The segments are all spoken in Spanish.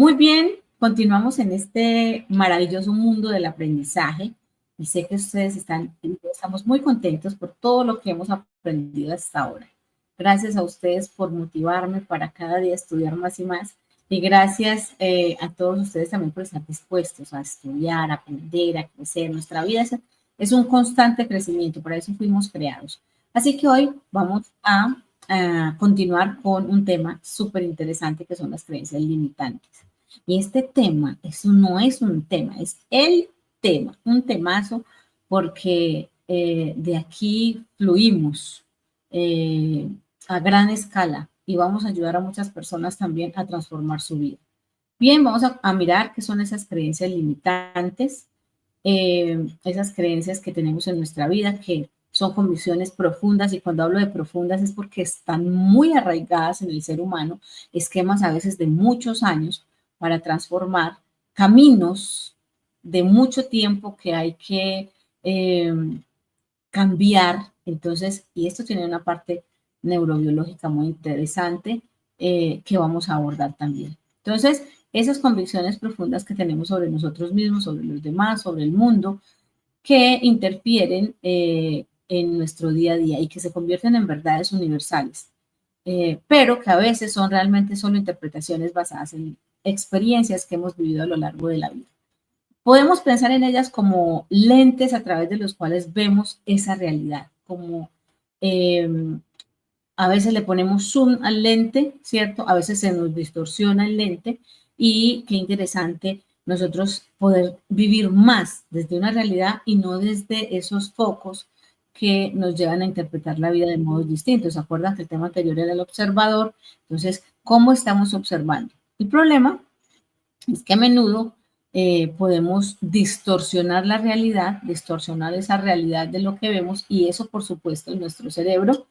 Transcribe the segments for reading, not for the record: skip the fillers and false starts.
Muy bien, continuamos en este maravilloso mundo del aprendizaje y sé que estamos muy contentos por todo lo que hemos aprendido hasta ahora. Gracias a ustedes por motivarme para cada día estudiar más y más y gracias a todos ustedes también por estar dispuestos a estudiar, a aprender, a crecer. Nuestra vida es un constante crecimiento, para eso fuimos creados. Así que hoy vamos a continuar con un tema súper interesante que son las creencias limitantes. Y este tema, eso no es un tema, es el tema, un temazo, porque de aquí fluimos eh, a gran escala y vamos a ayudar a muchas personas también a transformar su vida. Bien, vamos a mirar qué son esas creencias limitantes, esas creencias que tenemos en nuestra vida, que son convicciones profundas, y cuando hablo de profundas es porque están muy arraigadas en el ser humano, esquemas a veces de muchos años para transformar caminos de mucho tiempo que hay que eh, cambiar. Entonces, y esto tiene una parte neurobiológica muy interesante que vamos a abordar también. Entonces, esas convicciones profundas que tenemos sobre nosotros mismos, sobre los demás, sobre el mundo, que interfieren en nuestro día a día y que se convierten en verdades universales, pero que a veces son realmente solo interpretaciones basadas en experiencias que hemos vivido a lo largo de la vida. Podemos pensar en ellas como lentes a través de los cuales vemos esa realidad, como eh, a veces le ponemos zoom al lente, ¿cierto? A veces se nos distorsiona el lente y qué interesante nosotros poder vivir más desde una realidad y no desde esos focos que nos llevan a interpretar la vida de modos distintos. ¿Se acuerdan que el tema anterior era el observador? Entonces, ¿cómo estamos observando? El problema es que a menudo podemos distorsionar la realidad, distorsionar esa realidad de lo que vemos y eso, por supuesto, en nuestro cerebro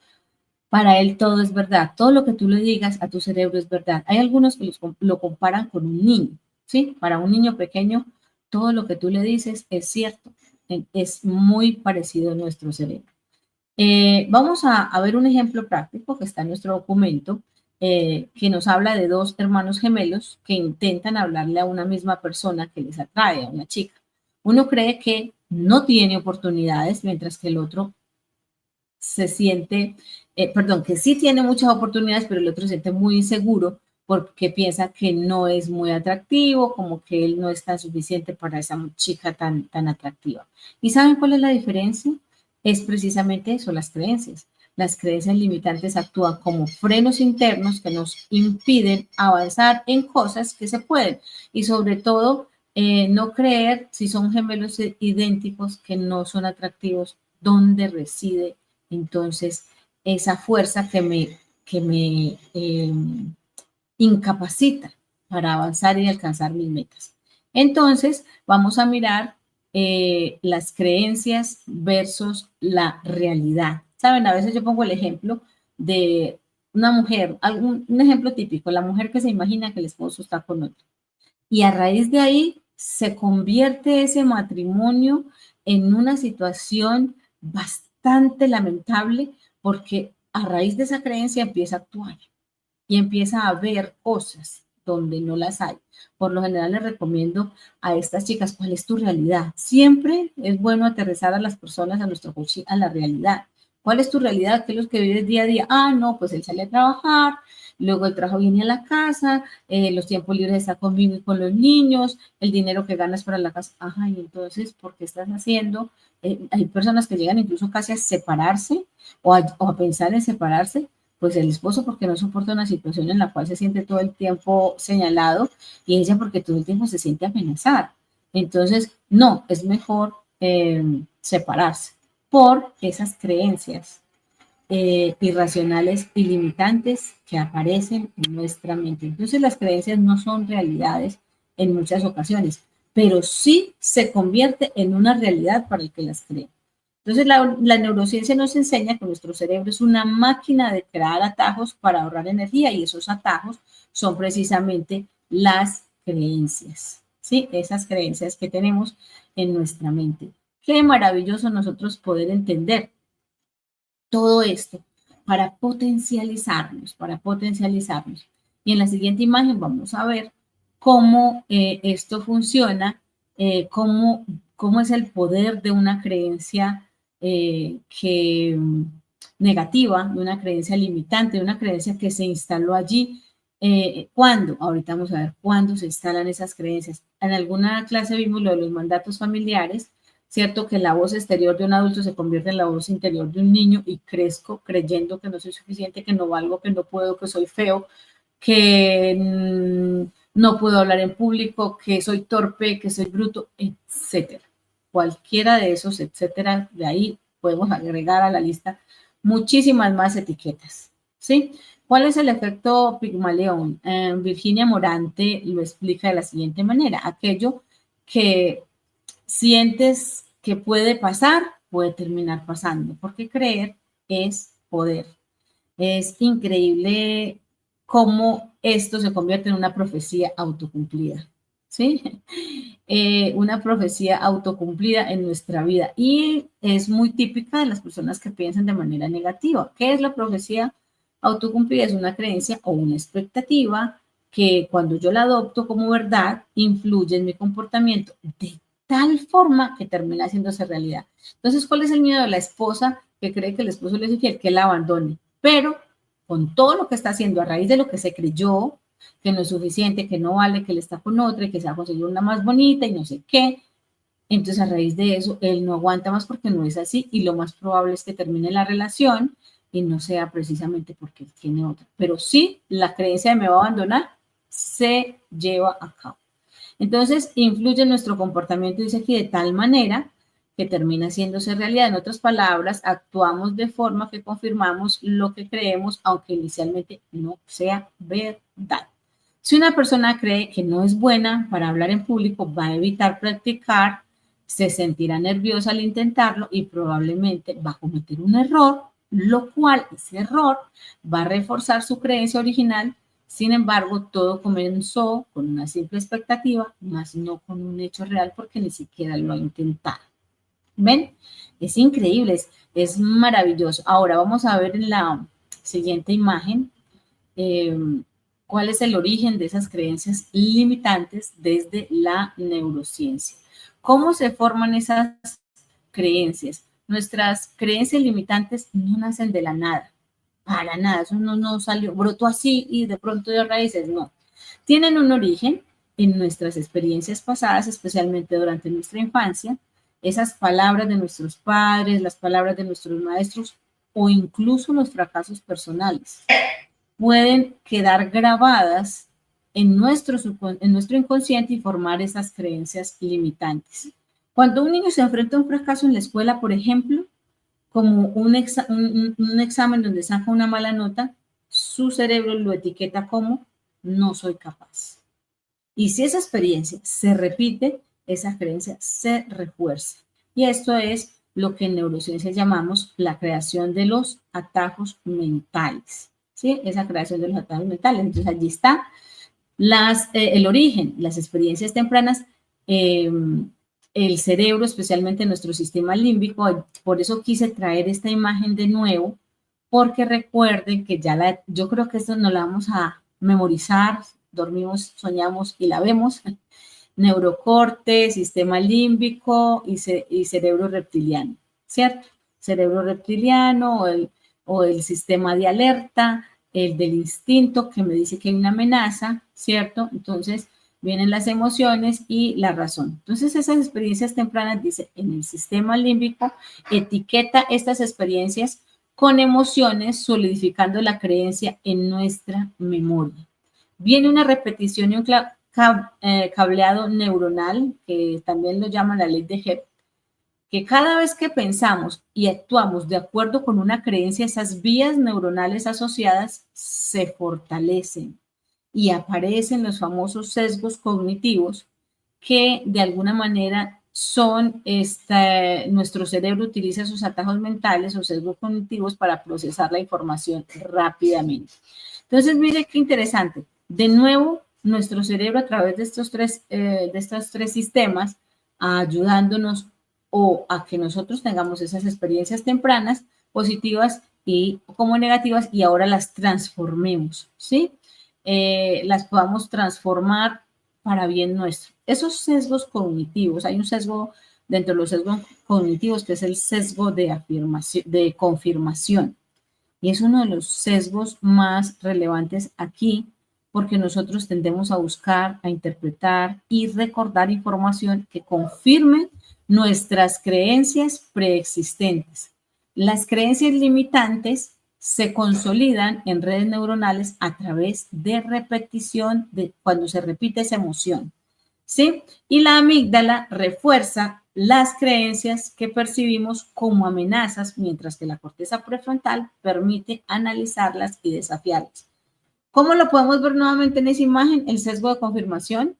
para él todo es verdad. Todo lo que tú le digas a tu cerebro es verdad. Hay algunos que lo comparan con un niño, ¿sí? Para un niño pequeño, todo lo que tú le dices es cierto. Es muy parecido a nuestro cerebro. Vamos a ver un ejemplo práctico que está en nuestro documento, que nos habla de dos hermanos gemelos que intentan hablarle a una misma persona que les atrae, a una chica. Uno cree que no tiene oportunidades, mientras que el otro se siente, perdón, que sí tiene muchas oportunidades, pero el otro se siente muy inseguro porque piensa que no es muy atractivo, como que él no es tan suficiente para esa chica tan atractiva. ¿Y saben cuál es la diferencia? Es precisamente eso, las creencias. Las creencias limitantes actúan como frenos internos que nos impiden avanzar en cosas que se pueden y sobre todo no creer si son gemelos idénticos que no son atractivos, dónde reside entonces esa fuerza que me incapacita para avanzar y alcanzar mis metas. Entonces, vamos a mirar las creencias versus la realidad. Saben, a veces yo pongo el ejemplo de una mujer, un ejemplo típico, la mujer que se imagina que el esposo está con otro. Y a raíz de ahí se convierte ese matrimonio en una situación bastante lamentable porque a raíz de esa creencia empieza a actuar y empieza a ver cosas donde no las hay. Por lo general les recomiendo a estas chicas, ¿cuál es tu realidad? Siempre es bueno aterrizar a las personas, a nuestro coaching, a la realidad. ¿Cuál es tu realidad? ¿Qué es lo que vives día a día? Ah, no, pues él sale a trabajar, luego el trabajo viene a la casa, los tiempos libres está conmigo y con los niños, el dinero que ganas para la casa. Ajá, y entonces, ¿por qué estás haciendo? Hay personas que llegan incluso casi a separarse o a pensar en separarse pues el esposo porque no soporta una situación en la cual se siente todo el tiempo señalado y ella porque todo el tiempo se siente amenazada. Entonces, no, es mejor separarse por esas creencias irracionales y limitantes que aparecen en nuestra mente. Entonces, las creencias no son realidades en muchas ocasiones, pero sí se convierte en una realidad para el que las cree. Entonces, la neurociencia nos enseña que nuestro cerebro es una máquina de crear atajos para ahorrar energía y esos atajos son precisamente las creencias, ¿sí? Esas creencias que tenemos en nuestra mente. Qué maravilloso nosotros poder entender todo esto para potencializarnos, para potencializarnos. Y en la siguiente imagen vamos a ver cómo esto funciona, cómo es el poder de una creencia negativa, de una creencia limitante, de una creencia que se instaló allí. ¿Cuándo? Ahorita vamos a ver cuándo se instalan esas creencias. En alguna clase vimos lo de los mandatos familiares, ¿cierto? Que la voz exterior de un adulto se convierte en la voz interior de un niño y crezco creyendo que no soy suficiente, que no valgo, que no puedo, que soy feo, que no puedo hablar en público, que soy torpe, que soy bruto, etcétera. Cualquiera de esos, etcétera, de ahí podemos agregar a la lista muchísimas más etiquetas, ¿sí? ¿Cuál es el efecto Pigmalión? Virginia Morante lo explica de la siguiente manera. Aquello que sientes que puede pasar, puede terminar pasando, porque creer es poder. Es increíble cómo esto se convierte en una profecía autocumplida, ¿sí? Una profecía autocumplida en nuestra vida y es muy típica de las personas que piensan de manera negativa. ¿Qué es la profecía autocumplida? Es una creencia o una expectativa que cuando yo la adopto como verdad, influye en mi comportamiento de tal forma que termina haciéndose realidad. Entonces, ¿cuál es el miedo de la esposa que cree que el esposo le es infiel? Que la abandone. Pero con todo lo que está haciendo a raíz de lo que se creyó, que no es suficiente, que no vale, que él está con otra y que se ha conseguido una más bonita y no sé qué. Entonces, a raíz de eso, él no aguanta más porque no es así y lo más probable es que termine la relación y no sea precisamente porque él tiene otra. Pero sí, la creencia de me va a abandonar se lleva a cabo. Entonces, influye en nuestro comportamiento, dice aquí, de tal manera que termina haciéndose realidad. En otras palabras, actuamos de forma que confirmamos lo que creemos, aunque inicialmente no sea verdad. Si una persona cree que no es buena para hablar en público, va a evitar practicar, se sentirá nerviosa al intentarlo y probablemente va a cometer un error, lo cual ese error va a reforzar su creencia original. Sin embargo, todo comenzó con una simple expectativa, más no con un hecho real porque ni siquiera lo ha intentado. ¿Ven? Es increíble, es maravilloso. Ahora vamos a ver en la siguiente imagen eh, cuál es el origen de esas creencias limitantes desde la neurociencia. ¿Cómo se forman esas creencias? Nuestras creencias limitantes no nacen de la nada, para nada, eso no salió, brotó así y de pronto de raíces, no. Tienen un origen en nuestras experiencias pasadas, especialmente durante nuestra infancia, esas palabras de nuestros padres, las palabras de nuestros maestros o incluso los fracasos personales pueden quedar grabadas en nuestro inconsciente y formar esas creencias limitantes. Cuando un niño se enfrenta a un fracaso en la escuela, por ejemplo, como un examen donde saca una mala nota, su cerebro lo etiqueta como no soy capaz. Y si esa experiencia se repite, esa creencia se refuerza. Y esto es lo que en neurociencia llamamos la creación de los atajos mentales. ¿Sí? Esa creación de los atajos mentales. Entonces allí está el origen, las experiencias tempranas, el cerebro, especialmente nuestro sistema límbico. Por eso quise traer esta imagen de nuevo, porque recuerden que yo creo que esto no la vamos a memorizar, dormimos, soñamos y la vemos. Neurocorte, sistema límbico y cerebro reptiliano, ¿cierto? Cerebro reptiliano o el sistema de alerta, el del instinto que me dice que hay una amenaza, ¿cierto? Entonces vienen las emociones y la razón. Entonces esas experiencias tempranas, dice, en el sistema límbico, etiqueta estas experiencias con emociones, solidificando la creencia en nuestra memoria. Viene una repetición y un cableado neuronal, que también lo llaman la ley de Hebb, que cada vez que pensamos y actuamos de acuerdo con una creencia, esas vías neuronales asociadas se fortalecen y aparecen los famosos sesgos cognitivos que de alguna manera son, nuestro cerebro utiliza esos atajos mentales o sesgos cognitivos para procesar la información rápidamente. Entonces, mire qué interesante. De nuevo, nuestro cerebro a través de estos tres sistemas, ayudándonos o a que nosotros tengamos esas experiencias tempranas, positivas y como negativas, y ahora las transformemos, ¿sí? Las podamos transformar para bien nuestro. Esos sesgos cognitivos, hay un sesgo dentro de los sesgos cognitivos que es el sesgo de afirmación, de confirmación. Y es uno de los sesgos más relevantes aquí porque nosotros tendemos a buscar, a interpretar y recordar información que confirme nuestras creencias preexistentes. Las creencias limitantes se consolidan en redes neuronales a través de repetición de cuando se repite esa emoción, ¿sí? Y la amígdala refuerza las creencias que percibimos como amenazas, mientras que la corteza prefrontal permite analizarlas y desafiarlas. ¿Cómo lo podemos ver nuevamente en esa imagen? El sesgo de confirmación,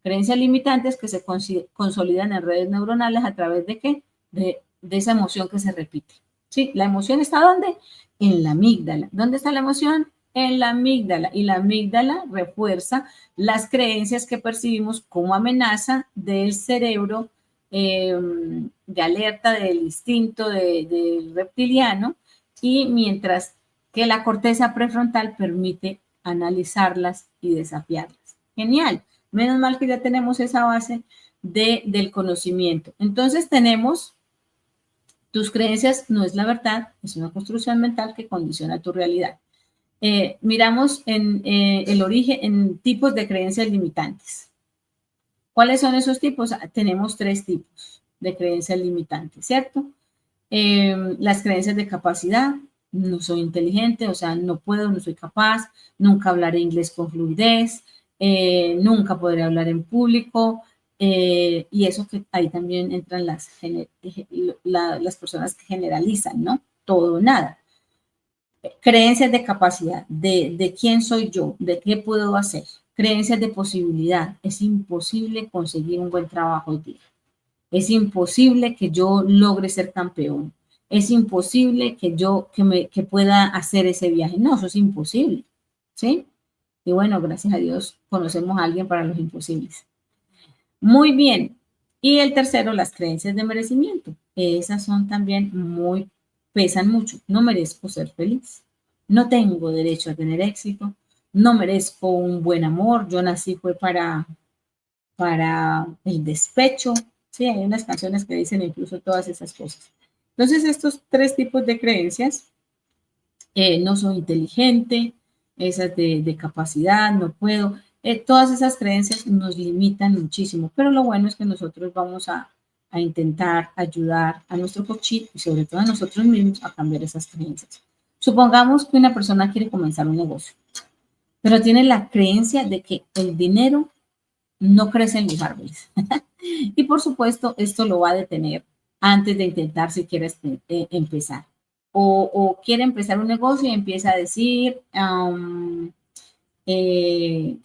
creencias limitantes que se consolidan en redes neuronales a través de qué? De esa emoción que se repite. ¿Sí? ¿La emoción está dónde? En la amígdala. ¿Dónde está la emoción? En la amígdala. Y la amígdala refuerza las creencias que percibimos como amenaza del cerebro de alerta, del instinto del reptiliano, y mientras que la corteza prefrontal permite analizarlas y desafiarlas. Genial. Menos mal que ya tenemos esa base del conocimiento. Entonces tenemos, tus creencias no es la verdad, es una construcción mental que condiciona tu realidad. Miramos en el origen, en tipos de creencias limitantes. ¿Cuáles son esos tipos? Tenemos 3 tipos de creencias limitantes, ¿cierto? Las creencias de capacidad, no soy inteligente, o sea, no puedo, no soy capaz, nunca hablaré inglés con fluidez, nunca podré hablar en público, y eso que ahí también entran las personas que generalizan, ¿no? Todo o nada. Creencias de capacidad, de quién soy yo, de qué puedo hacer. Creencias de posibilidad, es imposible conseguir un buen trabajo hoy día. Es imposible que yo logre ser campeón. Es imposible que pueda hacer ese viaje. No, eso es imposible. ¿Sí? Y bueno, gracias a Dios conocemos a alguien para los imposibles. Muy bien. Y el tercero, las creencias de merecimiento. Esas son también pesan mucho. No merezco ser feliz. No tengo derecho a tener éxito. No merezco un buen amor. Yo nací fue para el despecho. Sí, hay unas canciones que dicen incluso todas esas cosas. Entonces, estos 3 tipos de creencias, no soy inteligente, esas de capacidad, no puedo, todas esas creencias nos limitan muchísimo, pero lo bueno es que nosotros vamos a intentar ayudar a nuestro coaching y sobre todo a nosotros mismos a cambiar esas creencias. Supongamos que una persona quiere comenzar un negocio, pero tiene la creencia de que el dinero no crece en los árboles. Y por supuesto, esto lo va a detener antes de intentar si quiere empezar. O quiere empezar un negocio y empieza a decir, eh,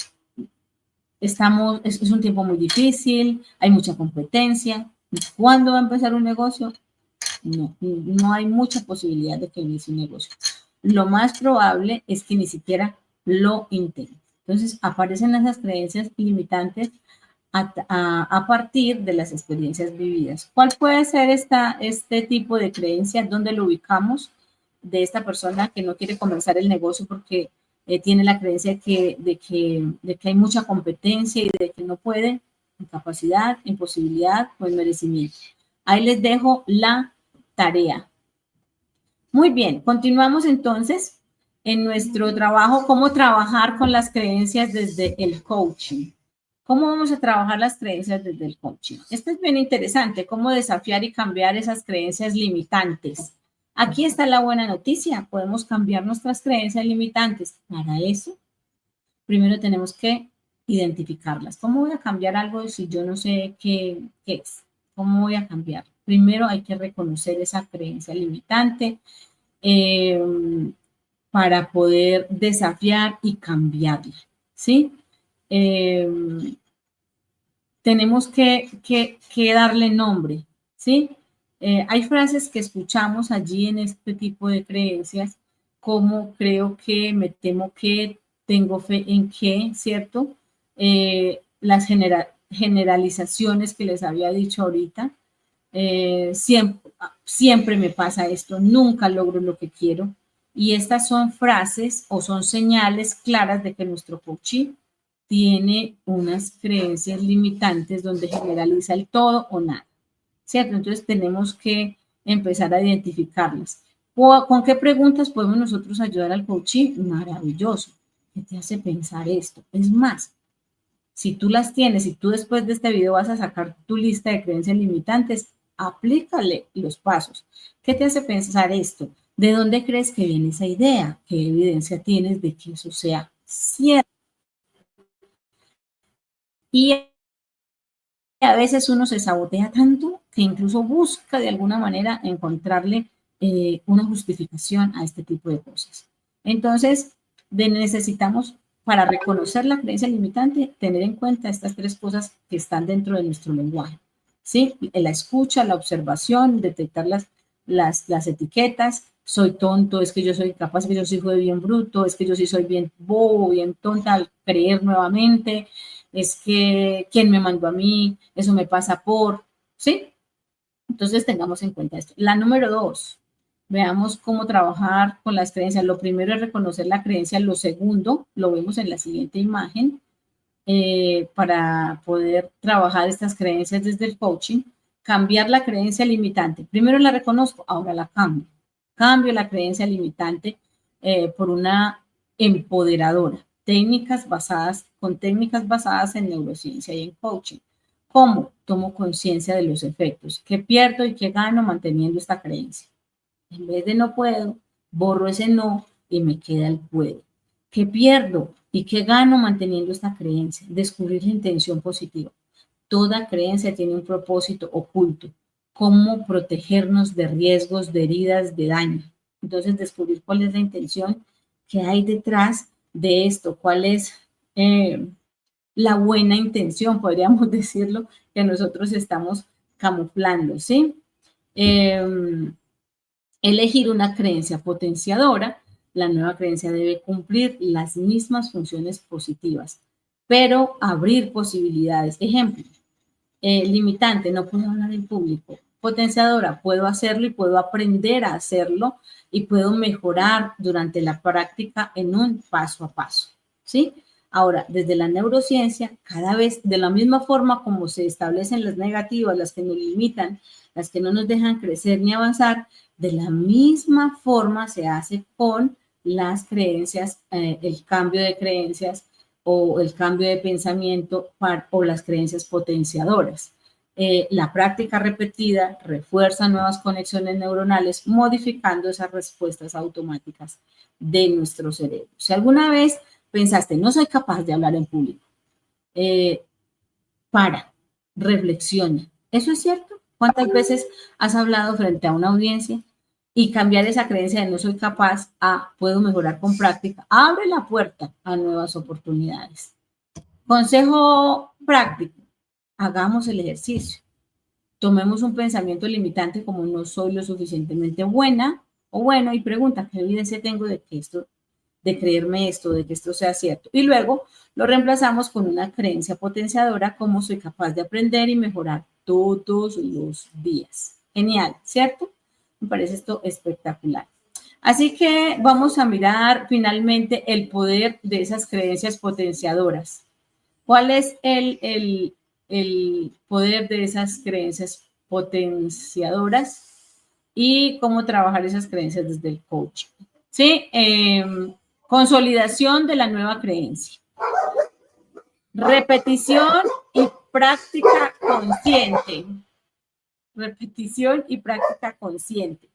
es un tiempo muy difícil, hay mucha competencia. ¿Cuándo va a empezar un negocio? No hay mucha posibilidad de que inicie un negocio. Lo más probable es que ni siquiera lo intente. Entonces, aparecen esas creencias limitantes a partir de las experiencias vividas. ¿Cuál puede ser este tipo de creencia? ¿Dónde lo ubicamos de esta persona que no quiere comenzar el negocio porque tiene la creencia de que hay mucha competencia y de que no puede, incapacidad, imposibilidad o merecimiento? Ahí les dejo la tarea. Muy bien, continuamos entonces en nuestro trabajo, cómo trabajar con las creencias desde el coaching. ¿Cómo vamos a trabajar las creencias desde el coaching? Esto es bien interesante, cómo desafiar y cambiar esas creencias limitantes. Aquí está la buena noticia, podemos cambiar nuestras creencias limitantes. Para eso, primero tenemos que identificarlas. ¿Cómo voy a cambiar algo si yo no sé qué es? ¿Cómo voy a cambiar? Primero hay que reconocer esa creencia limitante para poder desafiar y cambiarla, ¿sí? Tenemos que darle nombre, ¿sí? Hay frases que escuchamos allí en este tipo de creencias, como creo que, me temo que, tengo fe en que, ¿cierto? Las generalizaciones que les había dicho ahorita, siempre me pasa esto, nunca logro lo que quiero. Y estas son frases o son señales claras de que nuestro coaching tiene unas creencias limitantes donde generaliza el todo o nada, ¿cierto? Entonces tenemos que empezar a identificarlas. ¿Con qué preguntas podemos nosotros ayudar al coaching? Maravilloso. ¿Qué te hace pensar esto? Es más, si tú las tienes y tú después de este video vas a sacar tu lista de creencias limitantes, aplícale los pasos. ¿Qué te hace pensar esto? ¿De dónde crees que viene esa idea? ¿Qué evidencia tienes de que eso sea cierto? Y a veces uno se sabotea tanto que incluso busca de alguna manera encontrarle una justificación a este tipo de cosas. Entonces, necesitamos, para reconocer la creencia limitante, tener en cuenta estas tres cosas que están dentro de nuestro lenguaje. ¿Sí? La escucha, la observación, detectar las etiquetas. Soy tonto, es que yo soy capaz, es que yo sí soy bien bruto, es que yo sí soy bien bobo, bien tonta al creer nuevamente, es que quién me mandó a mí, eso me pasa por, ¿sí? Entonces tengamos en cuenta esto. La número 2, veamos cómo trabajar con las creencias. Lo primero es reconocer la creencia, lo segundo, lo vemos en la siguiente imagen, para poder trabajar estas creencias desde el coaching, cambiar la creencia limitante. Primero la reconozco, ahora la cambio. Cambio la creencia limitante por una empoderadora. Con técnicas basadas en neurociencia y en coaching. ¿Cómo? Tomo conciencia de los efectos. ¿Qué pierdo y qué gano manteniendo esta creencia? En vez de no puedo, borro ese no y me queda el puedo. ¿Qué pierdo y qué gano manteniendo esta creencia? Descubrir la intención positiva. Toda creencia tiene un propósito oculto. Cómo protegernos de riesgos, de heridas, de daño. Entonces, descubrir cuál es la intención que hay detrás de esto, cuál es la buena intención, podríamos decirlo, que nosotros estamos camuflando, ¿sí? Elegir una creencia potenciadora. La nueva creencia debe cumplir las mismas funciones positivas, pero abrir posibilidades. Ejemplo, limitante, no puedo hablar en público. Potenciadora, puedo hacerlo y puedo aprender a hacerlo y puedo mejorar durante la práctica en un paso a paso, ¿sí? Ahora, desde la neurociencia, cada vez de la misma forma como se establecen las negativas, las que nos limitan, las que no nos dejan crecer ni avanzar, de la misma forma se hace con las creencias, el cambio de creencias o el cambio de pensamiento o las creencias potenciadoras. La práctica repetida refuerza nuevas conexiones neuronales, modificando esas respuestas automáticas de nuestro cerebro. Si alguna vez pensaste, no soy capaz de hablar en público, reflexiona. ¿Eso es cierto? ¿Cuántas veces has hablado frente a una audiencia? Y cambiar esa creencia de no soy capaz a puedo mejorar con práctica, abre la puerta a nuevas oportunidades. Consejo práctico, hagamos el ejercicio. Tomemos un pensamiento limitante como no soy lo suficientemente buena o bueno y pregunta, ¿qué evidencia tengo de que esto, de creerme esto, de que esto sea cierto? Y luego lo reemplazamos con una creencia potenciadora como soy capaz de aprender y mejorar todos los días. Genial, ¿cierto? Me parece esto espectacular. Así que vamos a mirar finalmente el poder de esas creencias potenciadoras. ¿Cuál es el poder de esas creencias potenciadoras y cómo trabajar esas creencias desde el coaching? ¿Sí? Consolidación de la nueva creencia. Repetición y práctica consciente. Repetición y práctica consciente.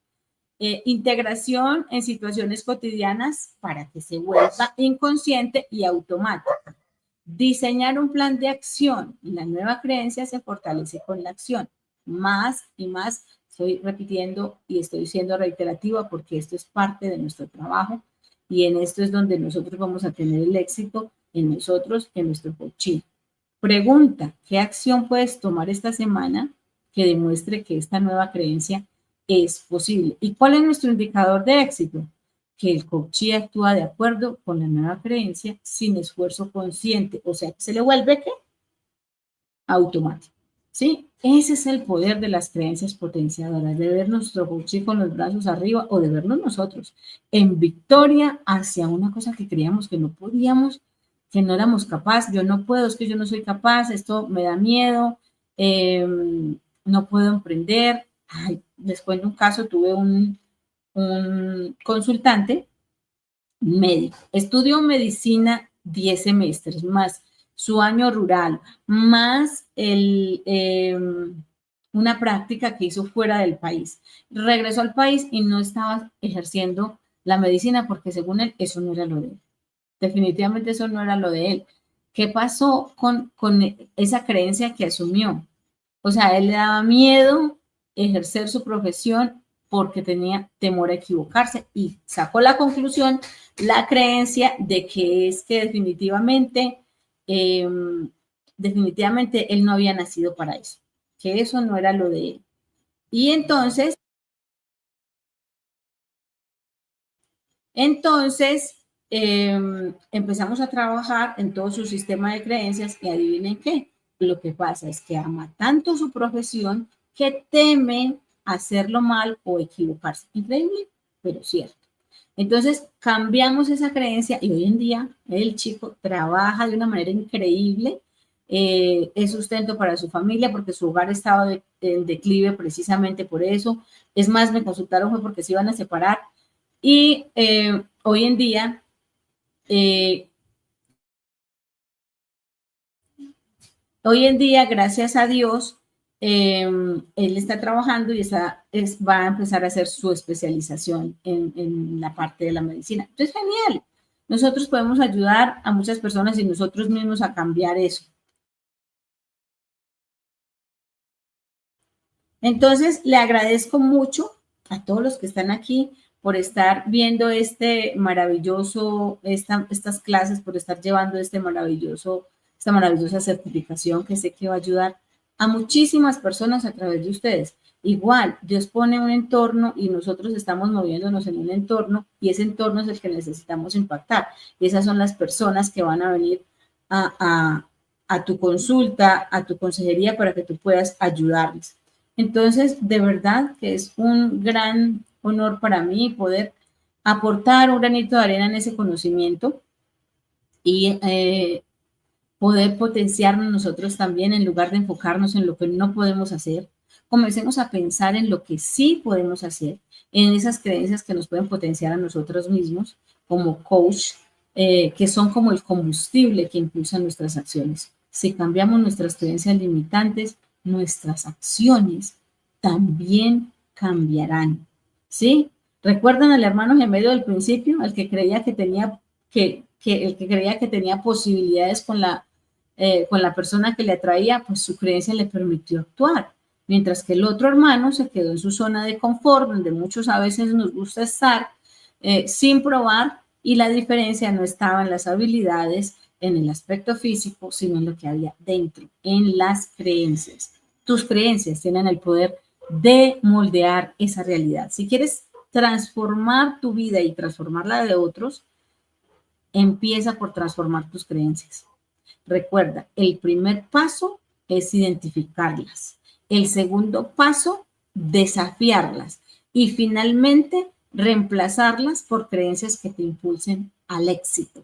Integración en situaciones cotidianas para que se vuelva inconsciente y automática. Diseñar un plan de acción. La nueva creencia se fortalece con la acción. Más y más, estoy repitiendo y estoy siendo reiterativa porque esto es parte de nuestro trabajo y en esto es donde nosotros vamos a tener el éxito en nosotros, en nuestro coaching. Pregunta, ¿qué acción puedes tomar esta semana que demuestre que esta nueva creencia es posible? ¿Y cuál es nuestro indicador de éxito? Que el coachee actúa de acuerdo con la nueva creencia sin esfuerzo consciente, o sea, se le vuelve ¿qué? Automático, ¿sí? Ese es el poder de las creencias potenciadoras, de ver nuestro coachee con los brazos arriba o de vernos nosotros en victoria hacia una cosa que creíamos que no podíamos, que no éramos capaces, yo no puedo, es que yo no soy capaz, esto me da miedo, no puedo emprender. Ay, les cuento un caso, tuve un consultante médico, estudió medicina 10 semestres, más su año rural, más una práctica que hizo fuera del país. Regresó al país y no estaba ejerciendo la medicina porque según él eso no era lo de él. Definitivamente eso no era lo de él. ¿Qué pasó con esa creencia que asumió? O sea, a él le daba miedo ejercer su profesión porque tenía temor a equivocarse y sacó la conclusión, la creencia de que es que eh, definitivamente él no había nacido para eso, que eso no era lo de él. Y entonces empezamos a trabajar en todo su sistema de creencias y adivinen qué, lo que pasa es que ama tanto su profesión que teme hacerlo mal o equivocarse. Increíble, pero cierto. Entonces cambiamos esa creencia y hoy en día el chico trabaja de una manera increíble, es sustento para su familia porque su hogar estaba en declive precisamente por eso. Es más, me consultaron fue porque se iban a separar y eh, hoy en día, gracias a Dios, él está trabajando y va a empezar a hacer su especialización en la parte de la medicina. Entonces, genial. Nosotros podemos ayudar a muchas personas y nosotros mismos a cambiar eso. Entonces, le agradezco mucho a todos los que están aquí por estar viendo estas clases, por estar llevando esta maravillosa certificación que sé que va a ayudar a muchísimas personas a través de ustedes. Igual, Dios pone un entorno y nosotros estamos moviéndonos en un entorno y ese entorno es el que necesitamos impactar. Y esas son las personas que van a venir a tu consulta, a tu consejería para que tú puedas ayudarles. Entonces, de verdad que es un gran honor para mí poder aportar un granito de arena en ese conocimiento y poder potenciarnos nosotros también en lugar de enfocarnos en lo que no podemos hacer. Comencemos a pensar en lo que sí podemos hacer, en esas creencias que nos pueden potenciar a nosotros mismos como coach, que son como el combustible que impulsa nuestras acciones. Si cambiamos nuestras creencias limitantes, nuestras acciones también cambiarán. ¿Sí? ¿Recuerdan al hermano gemelo del principio, el que creía que tenía el que creía que tenía posibilidades con la persona que le atraía, pues su creencia le permitió actuar. Mientras que el otro hermano se quedó en su zona de confort, donde muchos a veces nos gusta estar sin probar, y la diferencia no estaba en las habilidades, en el aspecto físico, sino en lo que había dentro, en las creencias. Tus creencias tienen el poder de moldear esa realidad. Si quieres transformar tu vida y transformar la de otros, empieza por transformar tus creencias. Recuerda, el primer paso es identificarlas. El segundo paso, desafiarlas. Y finalmente, reemplazarlas por creencias que te impulsen al éxito.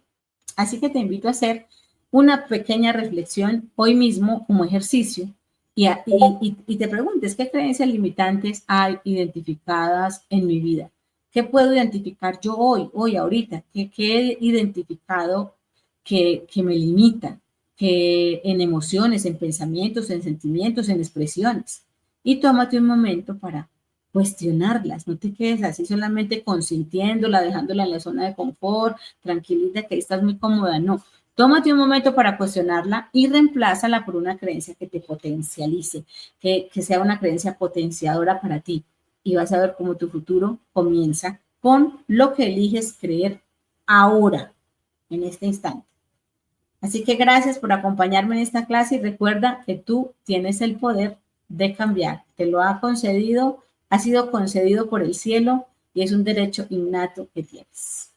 Así que te invito a hacer una pequeña reflexión hoy mismo como ejercicio y te preguntes qué creencias limitantes hay identificadas en mi vida. ¿Qué puedo identificar yo hoy, ahorita? ¿Qué he identificado que me limita? Que en emociones, en pensamientos, en sentimientos, en expresiones. Y tómate un momento para cuestionarlas, no te quedes así solamente consintiéndola, dejándola en la zona de confort, tranquilita que ahí estás muy cómoda, no. Tómate un momento para cuestionarla y reemplázala por una creencia que te potencialice, que sea una creencia potenciadora para ti. Y vas a ver cómo tu futuro comienza con lo que eliges creer ahora, en este instante. Así que gracias por acompañarme en esta clase y recuerda que tú tienes el poder de cambiar. Te lo ha concedido, ha sido concedido por el cielo y es un derecho innato que tienes.